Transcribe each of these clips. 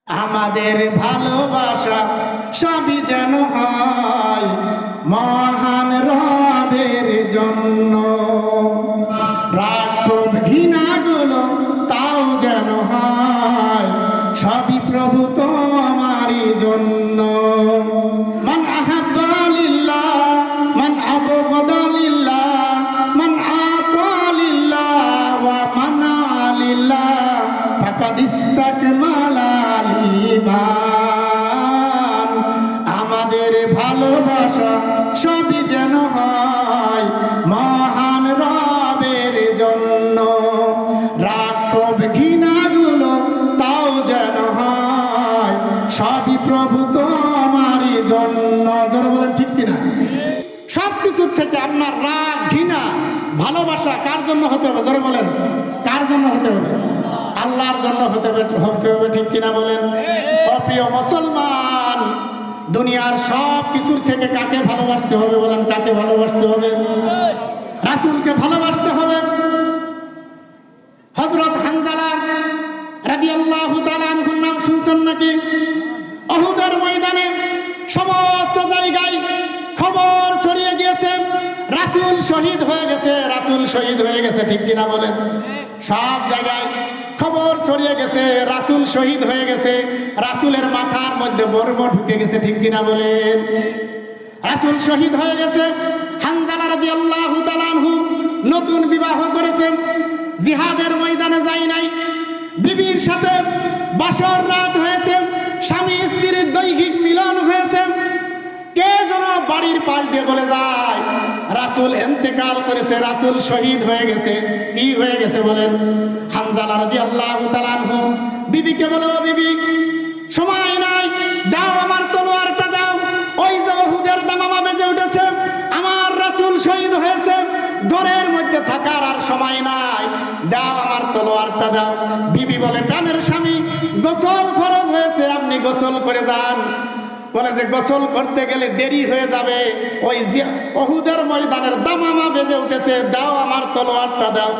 আমাদের ভালোবাসা সবই যেন হয় মহান রবের জন্য। রাক্ষোভ ঘৃণাগুলো তাও যেন হয় সবই প্রভু তোমারই জন্য। মান আহাব্বা লিল্লাহ মান আবগাদা লিল্লাহ মান আতা লিল্লাহ ওয়া মানা লিল্লাহ ফাকাদ ইসতাকমালা ঈমান। আমাদের ভালোবাসা সবই যেন হয় মহান রবের জন্য। রাক্ষোভ ঘৃণাগুলো তাও যেন হয় সবই প্রভু তোমারই জন্য। যারা বলেন ঠিক কিনা? সব কিছুর থেকে আপনার রাগ ঘৃণা ভালোবাসা কার জন্য হতে হবে? যারা বলেন কার জন্য হতে হবে? আল্লাহর জন্য হতে হবে, ঠিক কিনা বলেন? অপ্রিয় মুসলমান, দুনিয়ার সব কিছুর থেকে কাকে ভালোবাসতে হবে? বলেন কাকে ভালোবাসতে হবে? রাসূলকে ভালোবাসতে হবে। হযরত হানজালা রাদিয়াল্লাহু তাআলা আনহুর নাম শুনছেন নাকি? উহুদের ময়দানে সমস্ত জায়গায় খবর ছড়িয়ে গিয়েছে রাসূল শহীদ হয়ে গেছে, রাসূল শহীদ হয়ে গেছে, ঠিক কিনা বলেন? সব জায়গায় খবর ছড়িয়ে গেছে রাসূল শহীদ হয়ে গেছে, রাসূলের মাথার মধ্যে বর্ম ঢুকে গেছে, ঠিক কিনা বলেন? রাসূল শহীদ হয়ে গেছে। হানজালা রাদিয়াল্লাহু তাআলা আনহু নতুন বিবাহ করেছে, জিহাদের ময়দানে যায় নাই, বিবির সাথে বাসর রাত হয়েছে, স্বামী স্ত্রীর দৈহিক মিলন হয়েছে। কে যেন বাড়ির পাশ দিয়ে বলে যায় রাসূল ইন্তেকাল করেছে, রাসূল শহীদ হয়ে গেছে। কি হয়ে গেছে বলেন? হানজালা রাদিয়াল্লাহু তাআলা আনহু বিবিকে বলে, ও বিবি, সময় নাই, দাও আমার তলোয়ারটা দাও। ওই যে উহুদের দামামা বেজে উঠেছে, আমার রাসূল শহীদ হয়েছে, ঘরের মধ্যে থাকার আর সময় নাই, দাও আমার তলোয়ারটা দাও। বিবি বলে, কানের স্বামী, গোসল ফরজ হয়েছে, আপনি গোসল করে যান। বলে যে গোসল করতে গেলে দেরি হয়ে যাবে, ওই উহুদের ময়দানের দামামা বেজে উঠেছে, দাও আমার তলোয়ারটা দাও।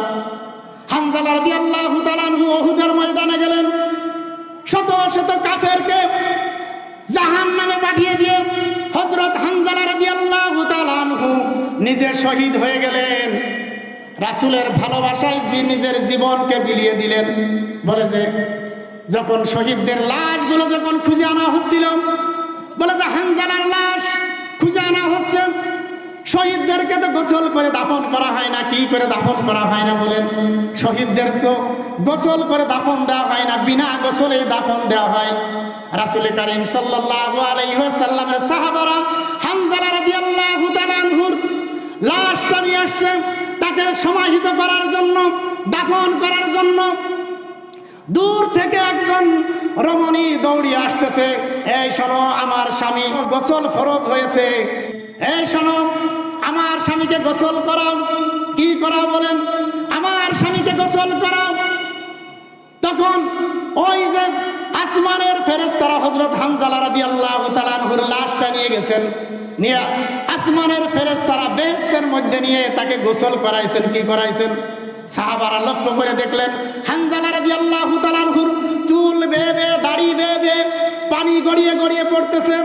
হানজালা রাদিয়াল্লাহু তাআলা আনহু উহুদের ময়দানে গেলেন, শত শত কাফেরকে জাহান্নামে পাঠিয়ে দিয়ে হযরত হানজালা রাদিয়াল্লাহু তাআলা আনহু নিজে শহীদ হয়ে গেলেন। রাসূলের ভালোবাসায় নিজের জীবনকে বিলিয়ে দিলেন। বলে যে যখন শহীদদের লাশগুলো যখন খুঁজে আনা হচ্ছিল, বলে যে হানজালার লাশ খুঁজে আনা হচ্ছে, শহীদদেরকে তো গোসল করে দাফন করা হয় না। কি করে দাফন করা হয় না বলেন? শহীদদের তো গোসল করে দাফন দেওয়া হয় না, বিনা গোসলে দাফন দেওয়া হয়। রাসূল কারীম সাল্লাল্লাহু আলাইহি ওয়াসাল্লামের সাহাবারা হানজালা রাদিয়াল্লাহু তাআলা আনহুর লাশটা নিয়ে আসছে তাকে সমাহিত করার জন্য, দাফন করার জন্য। দূর থেকে একজন রমণী দৌড়িয়ে আসতেছে, এই শোনো, আমার স্বামী গোসল ফরজ হয়েছে, এই শোনো, আমার স্বামীকে গোসল করাও। কি করাও বলেন? আমার স্বামীকে গোসল করাও। তখন ওই যে আসমানের ফেরেশতারা হযরত হানজালা রাদিয়াল্লাহু তাআলা আনহুর লাশটা নিয়ে গেছেন, নিয়ে আসমানের ফেরেশতারা বেহেশতের মধ্যে নিয়ে তাকে গোসল করাইছেন। কি করাইছেন? সাহাবারা লক্ষ্য করে দেখলেন হানজালা রাদিয়াল্লাহু তাআলা আনহুর চুল বেয়ে বেয়ে, দাড়ি বেয়ে বেয়ে পানি গড়িয়ে গড়িয়ে পড়তেছে।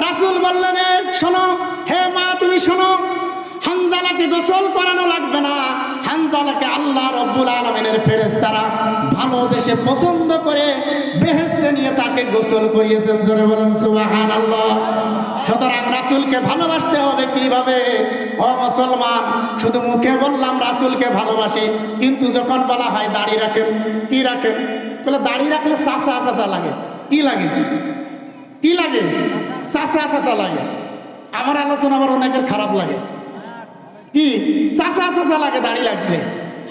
রাসূল বললেন, শোনো, হে মা, তুমি শোনো, হানজালাকে গোসল করানো লাগবে না। হানজালাকে আল্লাহ রাব্বুল আলামিনের ফেরেশতারা ভালোবেসে পছন্দ করে বেহেশতে নিয়ে তাকে গোসল করিয়েছেন। জোরে বলেন সুবহানাল্লাহ। সুতরাং রাসূলকে ভালোবাসতে হবে কিভাবে? ও মুসলমান, শুধু মুখে বললাম রাসূলকে ভালোবাসি, কিন্তু যখন বলা হয় দাড়ি রাখেন, কি রাখেন? বলে দাড়ি রাখলে চাচা চাচা লাগে। কি লাগে? কি লাগে? চাচা চাচা লাগে। আমার আলোচনা আবার অনেকের খারাপ লাগে। কি চাচা চাচা লাগে দাড়ি লাগলে?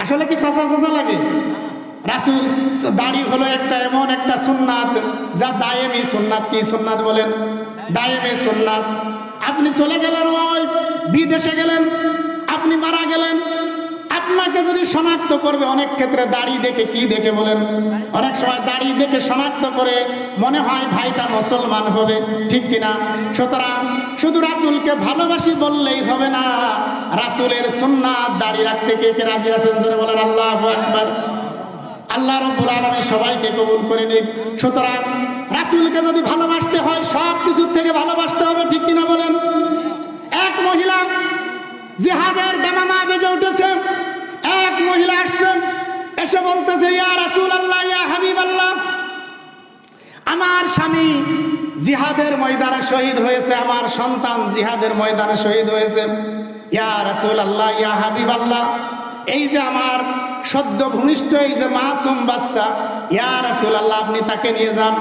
আসলে কি চাচা চাচা লাগে? রাসূল দাড়ি হলো একটা এমন একটা সুন্নাত যা দায়েমি সুন্নাত। কি সুন্নাত বলেন? দায়েমি সুন্নাত। আপনি চলে গেলেন, ওই বিদেশে গেলেন, আপনি মারা গেলেন, আপনাকে যদি শনাক্ত করবে অনেক ক্ষেত্রে দাড়ি দেখে। কি দেখে বলেন? অনেক সময় দাড়ি দেখে শনাক্ত করে মনে হয় ভাইটা মুসলমান হবে, ঠিক কিনা? সুতরাং শুধু রাসূলকে ভালোবাসি বললেই হবে না, রাসূলের সুন্নাত দাড়ি রাখতে কে কে রাজি আছেন? জোরে বলেন আল্লাহু আকবার। আল্লাহ রাব্বুল আলামিন সবাইকে কবুল করে নিন। সুতরাং রাসূলকে যদি ভালোবাসতে হয় সব কিছুর থেকে ভালোবাসতে হবে, ঠিক কিনা বলেন? এক মহিলা জিহাদের দামামা বেজে উঠেছে, এক মহিলা আসছে, এসে বলতেছে ইয়া রাসূলুল্লাহ, ইয়া হাবিবাল্লাহ, আমার স্বামী জিহাদের ময়দানে শহীদ হয়েছে, আমার সন্তান জিহাদের ময়দানে শহীদ হয়েছে। ইয়া রাসূলুল্লাহ, ইয়া হাবিবাল্লাহ, এই যে আমার সদ্য ভূমিষ্ঠ এই যে মাসুম বাচ্চা, ইয়া রাসূলুল্লাহ, আপনি তাকে নিয়ে যান,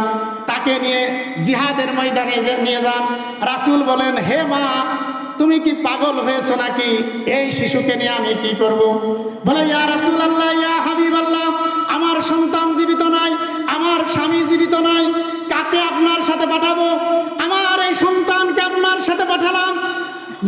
তাকে নিয়ে জিহাদের ময়দানে নিয়ে যান। রাসূল বলেন, হে মা, তুমি কি পাগল হয়েছো নাকি? এই শিশুকে নিয়ে আমি কি করব? বলে ইয়া রাসূলুল্লাহ, ইয়া হাবিবাল্লাহ, আমার সন্তান জীবিত নাই, আমার স্বামী জীবিত নাই, কাকে আপনার সাথে পাঠাবো? আমার এই সন্তানকে আপনার সাথে পাঠালাম,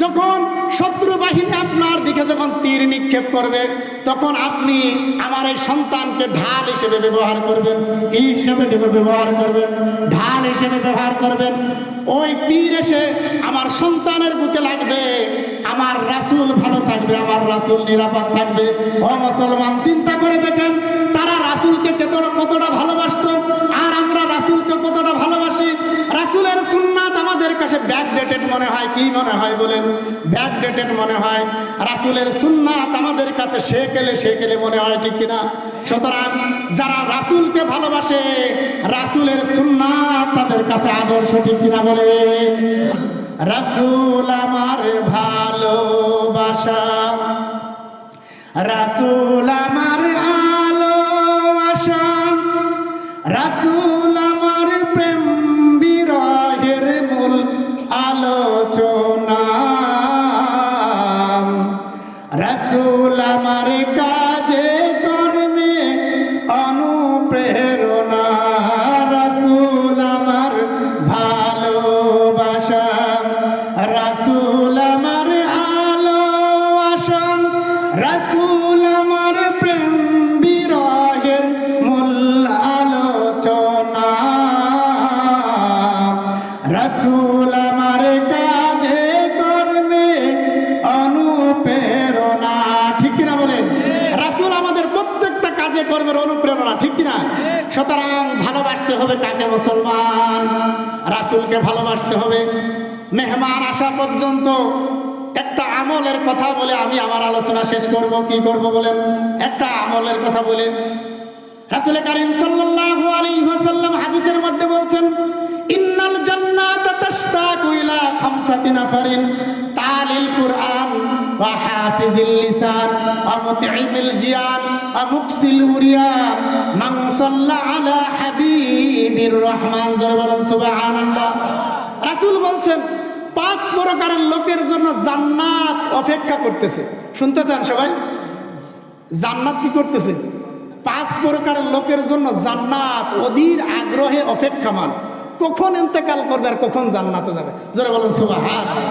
যখন শত্রু বাহিনী আপনার দিকে যখন তীর নিক্ষেপ করবে তখন আপনি আমার এই সন্তানকে ঢাল হিসেবে ব্যবহার করবেন। কি হিসেবে ব্যবহার করবেন? ঢাল হিসেবে ব্যবহার করবেন। ওই তীর এসে আমার সন্তানের বুকে লাগবে, আমার রাসূল ভালো থাকবে, আমার রাসূল নিরাপদ থাকবে। ও মুসলমান, চিন্তা করে দেখেন তারা রাসূলকে কতটা ভালোবাসতো, আর আমরা রাসূলকে কতটা ভালোবাসি। রাসূলের সুন্নাত আমাদের কাছে ব্যাকডেটেড মনে হয়। কি মনে হয় বলেন? ব্যাকডেটেড মনে হয়। রাসূলের সুন্নাত আমাদের কাছে সেকেলে মনে হয়, ঠিক কিনা? সুতরাং যারা রাসূলকে ভালোবাসে, রাসূলের সুন্নাত তাদের কাছে আদর্শ, ঠিক কিনা বলে? রাসূল আমার ভালোবাসা, রাসূল আমার আলো আশা, রাসূল আমার প্রেম বিরহের মূল আলোচনা, রাসূল আমার কাজে কর্মে অনুপ্রেরণা, রাসূল আমার ভালোবাসা, রাসূল আমার আলো আশা, রাসূল আমার প্রেম বিরহের মূল আলোচনা, রাসূল আমার কাজে কর্মে অনুপ্রেরণা, ঠিক কিনা বলেন? রাসূল আমাদের প্রত্যেকটা কাজে কর্মের অনুপ্রেরণা, ঠিক কিনা? সুতরাং ভালোবাসতে হবে কাকে? মুসলমান, রাসূলকে ভালোবাসতে হবে। মেহমান আসা পর্যন্ত একটা আমলের কথা বলে আমি আমার আলোচনা শেষ করব। কি করব বলেন? একটা আমলের কথা বলে রাসূল কারীম সাল্লাল্লাহু আলাইহি ওয়াসাল্লাম হাদিসের মধ্যে বলছেন, ইন্নাল জান্নাতা তাশতাকু ইলা খামসাতি নাফারিন তালিল কুরআন ওয়া হাফিজিল লিসান ওয়া মুতঈমিল জিয়ান ওয়া মুকসিল উরিয়ান মান সাল্লা আলা হাবিবির রহমান। জোরে বলেন সুবহানাল্লাহ। রাসূল বলছেন 5 প্রকারের লোকের জন্য জান্নাত অপেক্ষা করতেছে। শুনতে চান সবাই? জান্নাত কি করতেছে? 5 প্রকারের লোকের জন্য জান্নাত অধীর আগ্রহে অপেক্ষামান, কখন ইন্তেকাল করবে আর কখন জান্নাতে যাবে। জোরে বলেন সুবহানাল্লাহ।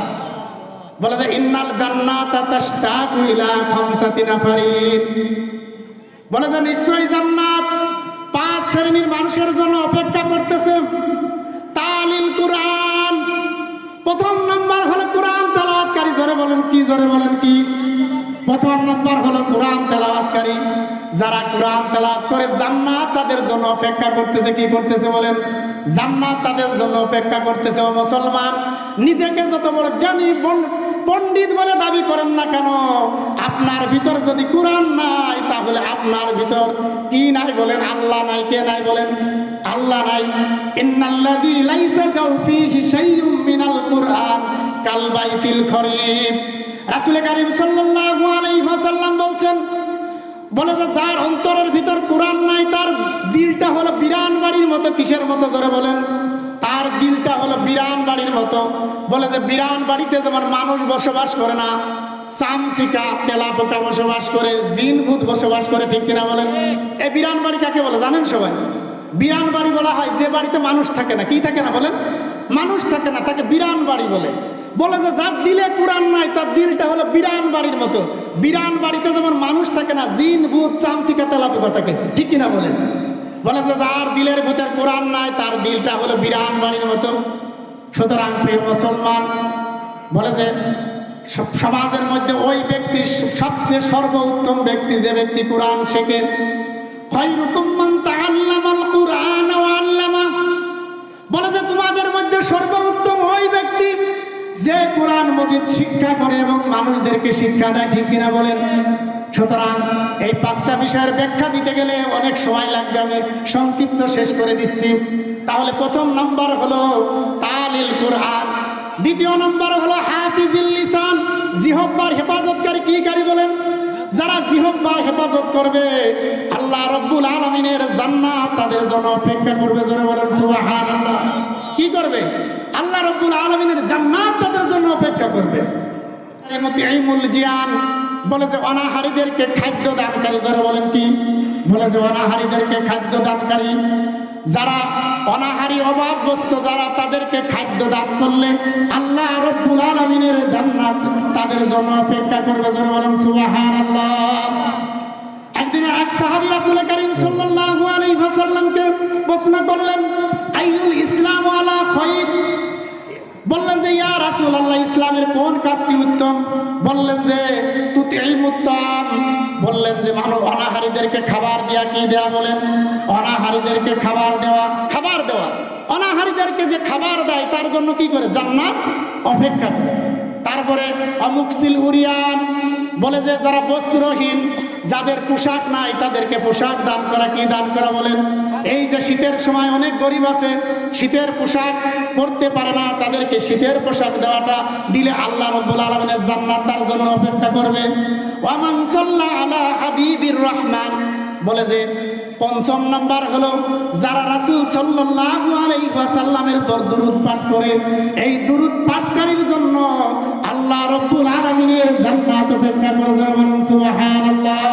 বলা যায় ইন্নাল জান্নাতা তাশতাকু ইলা খামসাতি নাফারিন, বলা যায় নিশ্চয়ই জান্নাত 5 শ্রেণীর মানুষের জন্য অপেক্ষা করতেছে। তালিল কুরআন, প্রথম নম্বর হলো কোরআন তেলাওয়াতকারী। জোরে বলেন কি? জোরে বলেন কি? প্রথম নম্বর হলো কোরআন তেলাওয়াতকারী। যারা কোরআন তেলাওয়াত করে জান্নাত তাদের জন্য অপেক্ষা করতেছে। কি করতেছে বলেন? জান্নাত তাদের জন্য অপেক্ষা করতেছে। ও মুসলমান, নিজেকে যত বড় জ্ঞানী পণ্ডিত বলে দাবি করেন না কেন, আপনার ভিতর যদি কোরআন নাই তাহলে আপনার ভিতর কি নাই বলেন? আল্লাহ নাই। কে নাই বলেন? আল্লাহ নাই। ইন্নাল্লাযী লাইসা জাওফিহি শাইউম মিনাল কুরআন কাল বাইতিল খরিব। রাসূল কারীম সাল্লাল্লাহু আলাইহি ওয়াসাল্লাম বলছেন, বলে যে যার অন্তরের ভিতর কোরআন নাই তার দিলটা হলো বিরান বাড়ির মতো। কিসের মতো? জোরে বলেন। তার দিলটা হলো বিরান বাড়ির মতো। বলে যে বিরান বাড়িতে যেমন মানুষ বসবাস করে না, চামচিকা তেলাপোকা বসবাস করে, জিন ভূত বসবাস করে, ঠিক কিনা বলেন? এই বিরান বাড়ি কাকে বলে জানেন সবাই? বিরান বাড়ি বলা হয় যে বাড়িতে মানুষ থাকে না। কি থাকে না বলেন? মানুষ থাকে না, তাকে বিরান বাড়ি বলে। বলে যে যার দিলে কোরআন নাই তার দিলটা হলো বিরান বাড়ির মতো। বিরান বাড়িতে যেমন মানুষ থাকে না, জিন ভূত চামচিকা তেলাপোকা থাকে, ঠিক কিনা বলেন? বলে যে যার দিলের ভিতর কোরআন নাই তার দিলটা হলো বিরান বাড়ির মতো। সুতরাং প্রিয় মুসলমান, বলে যে সমাজের মধ্যে ওই ব্যক্তি সবচেয়ে সর্বোত্তম ব্যক্তি যে ব্যক্তি কোরআন শেখে। খায়রুকুম মান তাআল্লামাল কুরআন ওয়া আল্লামা। বলে যে তোমাদের মধ্যে সর্বোত্তম ওই ব্যক্তি যে কোরআন মজিদ শিক্ষা করে এবং মানুষদেরকে শিক্ষা দেয়, ঠিক কিনা বলেন? সুতরাং এই 5টা বিষয়ের ব্যাখ্যা দিতে গেলে অনেক সময় লাগবে, আমি সংক্ষিপ্ত শেষ করে দিচ্ছি। তাহলে প্রথম নাম্বার হলো তালিল কোরআন, দ্বিতীয় নাম্বার হলো হাফিজুল লিসান, জিহ্বার হেফাজতকারী। কি কারি বলেন? যারা জিহ্বার হেফাজত করবে আল্লাহ রাব্বুল আলামিনের জান্নাত তাদের জন্য অপেক্ষা করবে। জোরে বলেন সুবহানাল্লাহ। কি করবে? আল্লাহ রাব্বুল আলামিনের জান্নাত তাদের জন্য অপেক্ষা করবে। মুতিঈমুল জিয়ান, বলে যে অনাহারীদেরকে খাদ্য দানকারী। জোরে বলেন কি? বলে যে অনাহারীদেরকে খাদ্য দানকারী। যারা অনাহারী অভাবগ্রস্ত যারা, তাদেরকে খাদ্য দান করলে আল্লাহ রাব্বুল আলামিনের জান্নাত তাদের জন্য অপেক্ষা করবে। জোরে বলেন সুবহানাল্লাহ। একদিন এক সাহাবী রাসূল করিম সাল্লাল্লাহু আলাইহি ওয়াসাল্লামকে প্রশ্ন করলেন, আইয়ুল ইসলামু আলা খায়র। বললেন যে ইয়া রাসূলুল্লাহ, ইসলামের কোন কাজটি উত্তম? বললেন যে তুতিঈমুত তাআম। বললেন যে মানুষ অনাহারীদেরকে খাবার দেয়া। কি দেয়া? বলেন অনাহারীদেরকে খাবার দেওয়া। খাবার দেওয়া, অনাহারীদেরকে যে খাবার দেয় তার জন্য কি করে? জান্নাত অপেক্ষা করে। তারপরে অমুকসিল উরিয়ান, বলে যে যারা বস্ত্রহীন, যাদের পোশাক নাই তাদেরকে পোশাক দান করা। কি দান করা? বলেন এই যে শীতের সময় অনেক গরিব আছে, শীতের পোশাক পরতে পারে না, তাদেরকে শীতের পোশাক দেওয়াটা দিলে আল্লাহ রাব্বুল আলামিনের জান্নাত তার জন্য অপেক্ষা করবে। ওয়া মান সাল্লা আলা হাবিবির রহমান, বলে যে 5ম নাম্বার হলো যারা রাসূল সাল্লাল্লাহু আলাইহি ওয়াসাল্লামের উপর দুরূদ পাঠ করে, এই দুরূদ পাঠকারীর জন্য আল্লাহ রাব্বুল আলামিনের জান্নাত অপেক্ষা করে। সুবহানাল্লাহ।